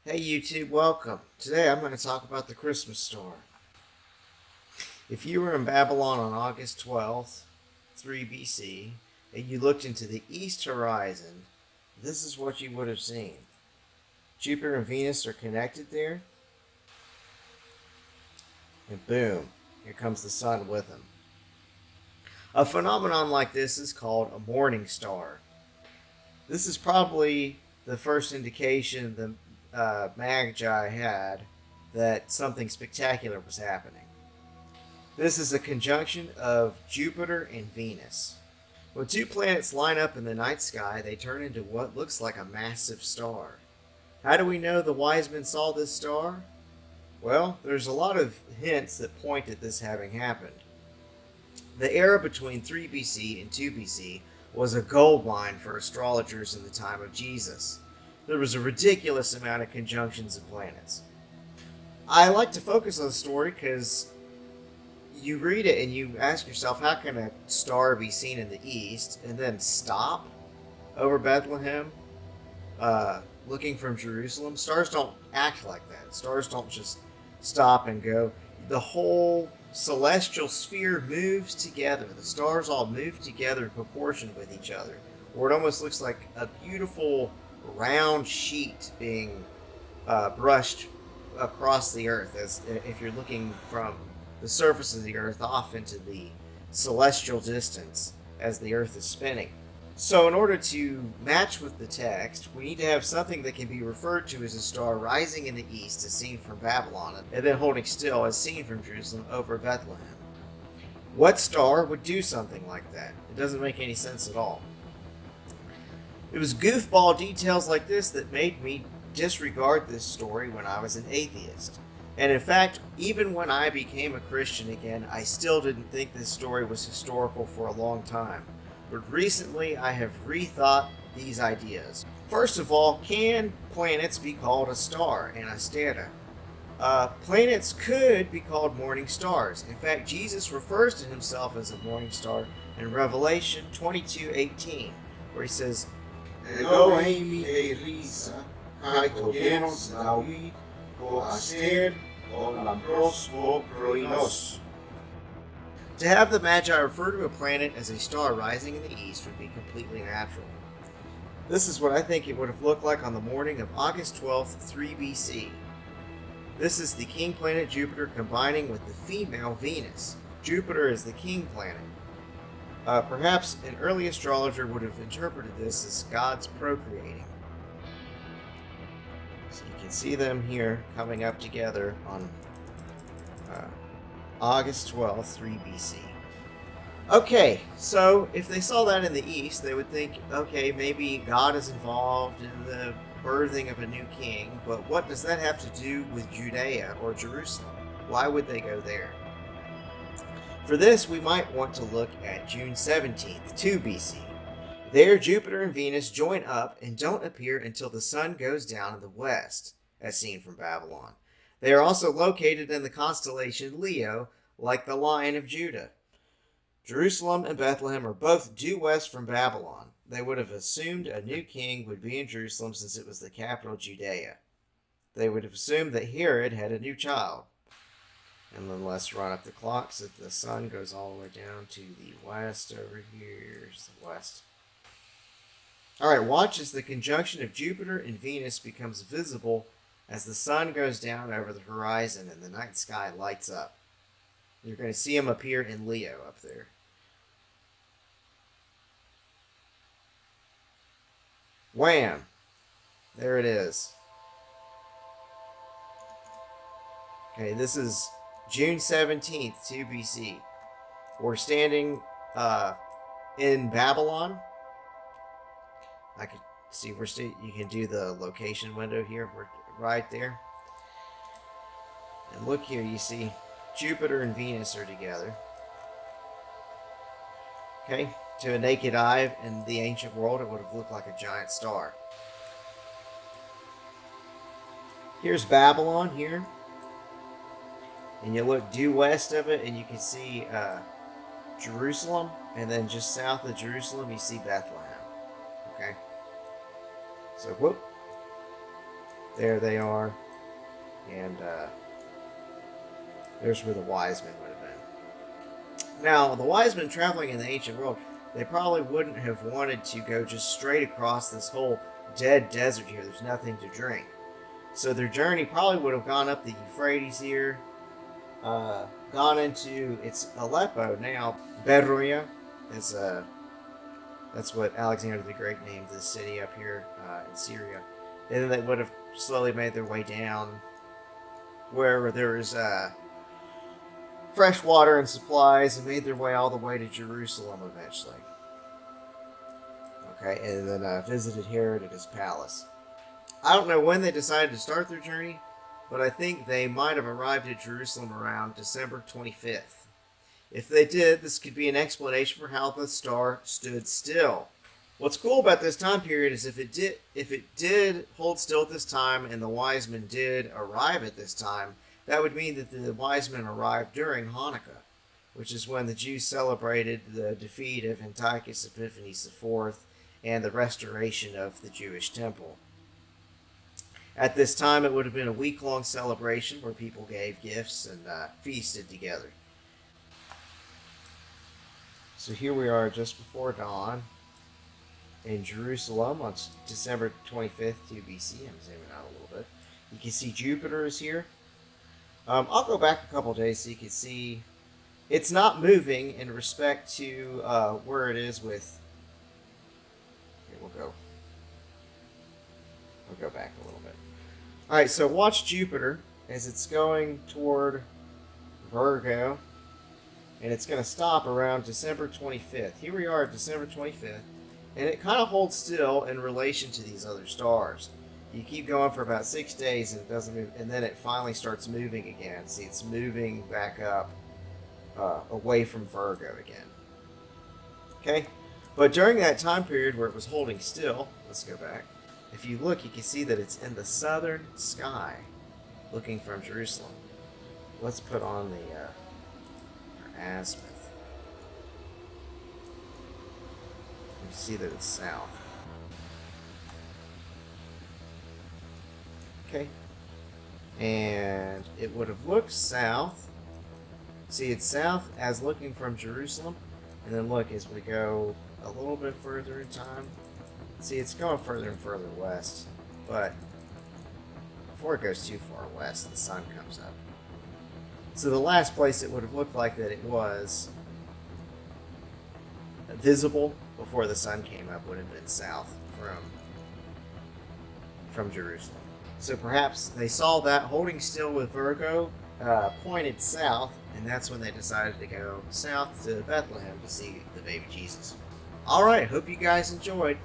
Hey YouTube, welcome. Today I'm going to talk about the Christmas star. If you were in Babylon on August 12th, 3 BC, and you looked into the east horizon, this is what you would have seen. Jupiter and Venus are connected there, and boom, here comes the sun with them. A phenomenon like this is called a morning star. This is probably the first indication the Magi had that something spectacular was happening. This is a conjunction of Jupiter and Venus. When two planets line up in the night sky, they turn into what looks like a massive star. How do we know the wise men saw this star? Well, there's a lot of hints that point at this having happened. The era between 3 BC and 2 BC was a gold mine for astrologers in the time of Jesus. There was a ridiculous amount of conjunctions of planets. I like to focus on the story because you read it and you ask yourself, how can a star be seen in the east and then stop over Bethlehem, looking from Jerusalem? Stars don't act like that. Stars don't just stop and go. The whole celestial sphere moves together. The stars all move together in proportion with each other, or it almost looks like a beautiful round sheet being brushed across the earth, as if you're looking from the surface of the earth off into the celestial distance as the earth is spinning. So in order to match with the text, we need to have something that can be referred to as a star rising in the east as seen from Babylon, and then holding still as seen from Jerusalem over Bethlehem. What star would do something like that? It doesn't make any sense at all. It was goofball details like this that made me disregard this story when I was an atheist. And in fact, even when I became a Christian again, I still didn't think this story was historical for a long time. But recently, I have rethought these ideas. First of all, can planets be called a star, an astera? Planets could be called morning stars. In fact, Jesus refers to himself as a morning star in Revelation 22:18, where he says, Elohim Erisa, kai to genos David, ho aster, ho lambros, ho proinos. To have the Magi refer to a planet as a star rising in the east would be completely natural. This is what I think it would have looked like on the morning of August 12th, 3 BC. This is the king planet Jupiter combining with the female Venus. Jupiter is the king planet. Perhaps an early astrologer would have interpreted this as gods procreating. So you can see them here coming up together on August 12th, 3 BC. Okay, so if they saw that in the east, they would think, okay, maybe God is involved in the birthing of a new king, but what does that have to do with Judea or Jerusalem? Why would they go there? For this, we might want to look at June 17th, 2 BC. There, Jupiter and Venus join up and don't appear until the sun goes down in the west, as seen from Babylon. They are also located in the constellation Leo, like the Lion of Judah. Jerusalem and Bethlehem are both due west from Babylon. They would have assumed a new king would be in Jerusalem since it was the capital of Judea. They would have assumed that Herod had a new child. And then let's run up the clock so that the sun goes all the way down to the west over here. Here's the west. Alright, watch as the conjunction of Jupiter and Venus becomes visible as the sun goes down over the horizon and the night sky lights up. You're going to see them appear in Leo up there. Wham! There it is. Okay, this is June 17th, 2 BC. We're standing in Babylon. I could see you can do the location window here. We're right there. And look here, you see Jupiter and Venus are together. Okay, to a naked eye in the ancient world, it would have looked like a giant star. Here's Babylon here. And you look due west of it, and you can see Jerusalem. And then just south of Jerusalem, you see Bethlehem. Okay? So, whoop. There they are. And there's where the wise men would have been. Now, the wise men traveling in the ancient world, they probably wouldn't have wanted to go just straight across this whole dead desert here. There's nothing to drink. So their journey probably would have gone up the Euphrates here, gone into, it's Aleppo now. Beroia is, that's what Alexander the Great named this city up here in Syria. And then they would have slowly made their way down where there is fresh water and supplies, and made their way all the way to Jerusalem eventually. Okay, and then visited Herod at his palace. I don't know when they decided to start their journey, but I think they might have arrived at Jerusalem around December 25th. If they did, this could be an explanation for how the star stood still. What's cool about this time period is if it did hold still at this time and the wise men did arrive at this time, that would mean that the wise men arrived during Hanukkah, which is when the Jews celebrated the defeat of Antiochus Epiphanes IV and the restoration of the Jewish temple. At this time, it would have been a week-long celebration where people gave gifts and feasted together. So here we are just before dawn in Jerusalem on December 25th, 2 BC. I'm zooming out a little bit. You can see Jupiter is here. I'll go back a couple days so you can see it's not moving in respect to where it is with. Here, we'll go back a little bit. All right, so watch Jupiter as it's going toward Virgo, and it's going to stop around December 25th. Here we are at December 25th, and it kind of holds still in relation to these other stars. You keep going for about 6 days and it doesn't move, and then it finally starts moving again. See, it's moving back up away from Virgo again. Okay, but during that time period where it was holding still, let's go back. If you look, you can see that it's in the southern sky, looking from Jerusalem. Let's put on the azimuth. You see that it's south. Okay, and it would have looked south. See, it's south as looking from Jerusalem, and then look as we go a little bit further in time. See, it's going further and further west, but before it goes too far west, the sun comes up. So the last place it would have looked like that it was visible before the sun came up would have been south from Jerusalem. So perhaps they saw that holding still with Virgo pointed south, and that's when they decided to go south to Bethlehem to see the baby Jesus. All right, hope you guys enjoyed.